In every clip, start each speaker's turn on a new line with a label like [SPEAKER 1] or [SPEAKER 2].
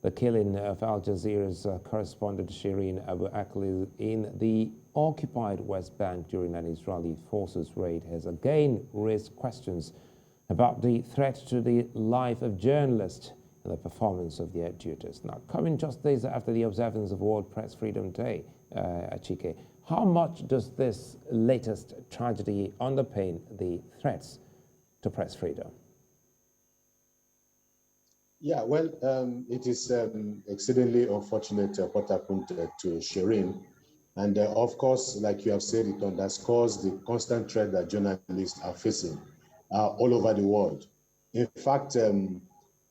[SPEAKER 1] the killing of Al-Jazeera's correspondent Shireen Abu Akleh in the occupied West Bank during an Israeli forces raid has again raised questions about the threat to the life of journalists and the performance of their duties. Now, coming just days after the observance of World Press Freedom Day, Achike, how much does this latest tragedy underpin the threats to press freedom?
[SPEAKER 2] Yeah, well, it is exceedingly unfortunate what happened to Shireen. And of course, like you have said, it underscores the constant threat that journalists are facing all over the world. In fact,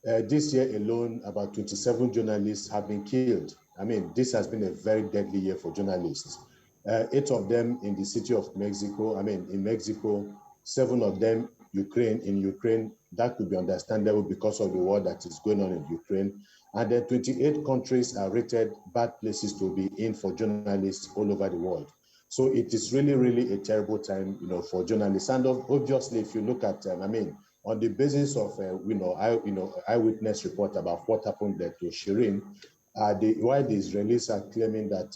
[SPEAKER 2] this year alone, about 27 journalists have been killed. I mean, this has been a very deadly year for journalists. 8 of them in the city of Mexico, in Mexico, 7 of them in Ukraine. That could be understandable because of the war that is going on in Ukraine. And then 28 countries are rated bad places to be in for journalists all over the world. So it is really, really a terrible time, for journalists. And obviously, if you look at, on the basis of, eyewitness report about what happened there to Shireen, why the Israelis are claiming that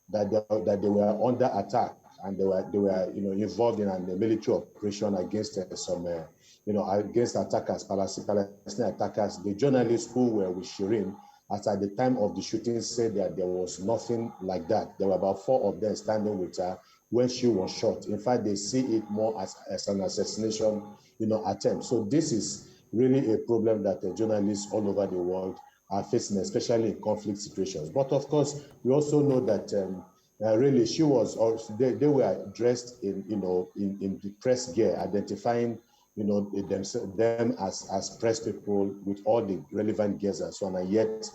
[SPEAKER 2] that they were under attack and they were involved in a military operation against against attackers, Palestinian attackers. The journalists who were with Shireen at the time of the shooting said that there was nothing like that. There were about 4 of them standing with her when she was shot. In fact, they see it more as an assassination, attempt. So this is really a problem that journalists all over the world are facing, especially in conflict situations. But of course, we also know that really she was, or they were dressed in the press gear, identifying them as press people with all the relevant gears and so on, and yet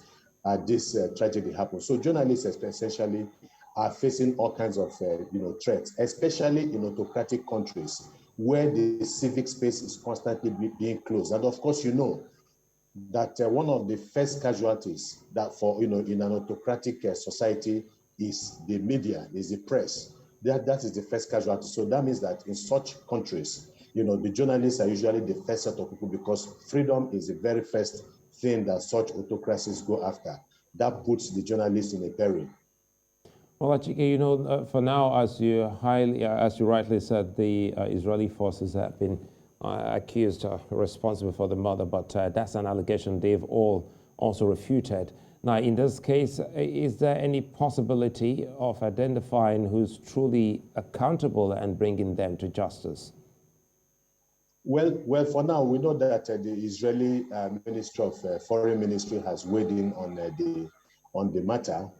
[SPEAKER 2] this tragedy happened. So journalists essentially are facing all kinds of threats, especially in autocratic countries where the civic space is constantly being closed. And of course, that one of the first casualties that in an autocratic society is the media, is the press. That is the first casualty. So that means that in such countries, the journalists are usually the first set of people because freedom is the very first thing that such autocracies go after. That puts the journalists in a peril.
[SPEAKER 1] Well, Achike, for now, as you rightly said, the Israeli forces have been accused responsible for the murder, but that's an allegation they've all also refuted. Now, in this case, is there any possibility of identifying who's truly accountable and bringing them to justice?
[SPEAKER 2] Well, for now, we know that the Israeli Ministry of Foreign Ministry has weighed in on the matter.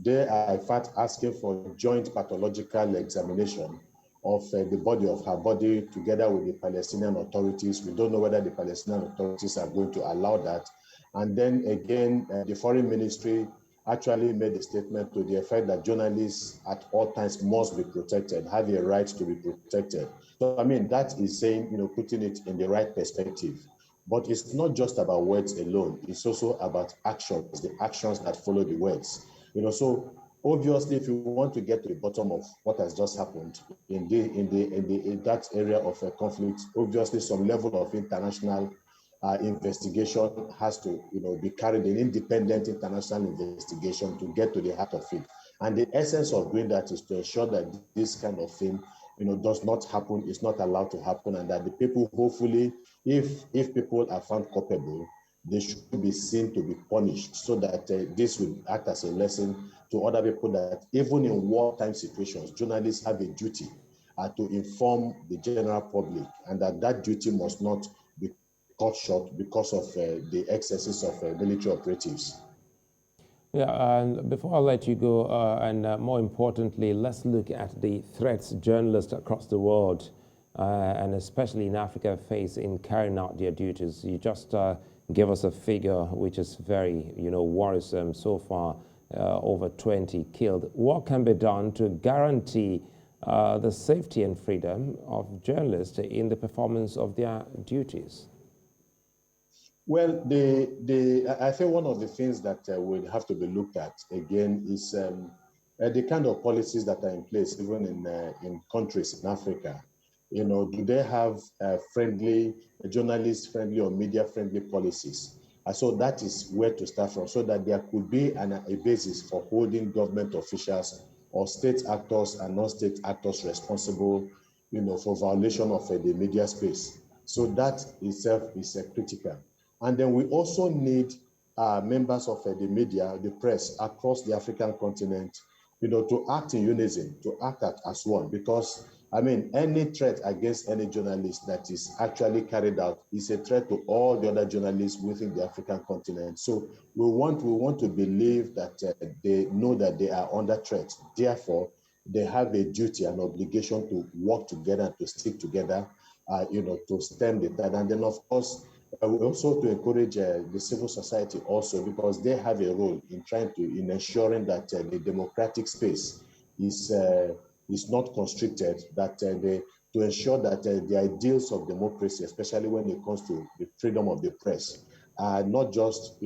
[SPEAKER 2] They are, in fact, asking for joint pathological examination of the body of her body together with the Palestinian authorities. We don't know whether the Palestinian authorities are going to allow that. And then again, the foreign ministry actually made a statement to the effect that journalists at all times must be protected, have a right to be protected. So, that is saying, putting it in the right perspective. But it's not just about words alone. It's also about actions, the actions that follow the words. So obviously, if you want to get to the bottom of what has just happened in that area of a conflict, obviously some level of international investigation has to be carried, an independent international investigation to get to the heart of it. And the essence of doing that is to ensure that this kind of thing does not happen, is not allowed to happen, and that the people, hopefully, if people are found culpable, they should be seen to be punished, so that this will act as a lesson to other people that even in wartime situations, journalists have a duty to inform the general public, and that duty must not be cut short because of the excesses of military operatives.
[SPEAKER 1] Yeah, and before I let you go, and more importantly, let's look at the threats journalists across the world, and especially in Africa, face in carrying out their duties. You just gave us a figure which is very, worrisome so far, over 20 killed. What can be done to guarantee the safety and freedom of journalists in the performance of their duties?
[SPEAKER 2] Well, I think one of the things that would have to be looked at again is the kind of policies that are in place, even in countries in Africa. Do they have journalist-friendly or media-friendly policies? So that is where to start from, so that there could be a basis for holding government officials or state actors and non-state actors responsible, for violation of the media space. So that itself is critical. And then we also need members of the media, the press across the African continent, to act in unison, to act as one, because I mean, any threat against any journalist that is actually carried out is a threat to all the other journalists within the African continent. So we want to believe that they know that they are under threat. Therefore, they have a duty and obligation to work together and to stick together, to stem the tide. And then, of course, we also to encourage the civil society also, because they have a role in ensuring that the democratic space is not constricted, that to ensure that the ideals of democracy, especially when it comes to the freedom of the press, are not just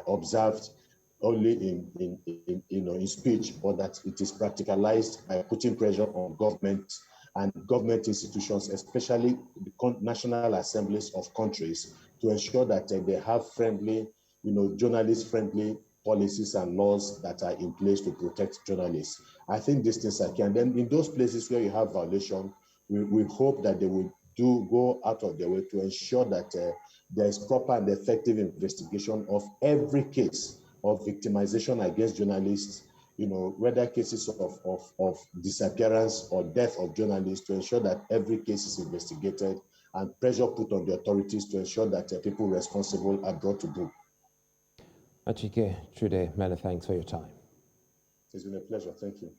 [SPEAKER 2] observed only in speech, but that it is practicalized by putting pressure on government and government institutions, especially the national assemblies of countries, to ensure that they have friendly, journalist-friendly policies and laws that are in place to protect journalists. I think these things are key. And then in those places where you have violation, we hope that they will go out of their way to ensure that there is proper and effective investigation of every case of victimization against journalists, whether cases of disappearance or death of journalists, to ensure that every case is investigated and pressure put on the authorities to ensure that people responsible are brought to book.
[SPEAKER 1] Achike, Chude, many thanks for your time.
[SPEAKER 2] It's been a pleasure. Thank you.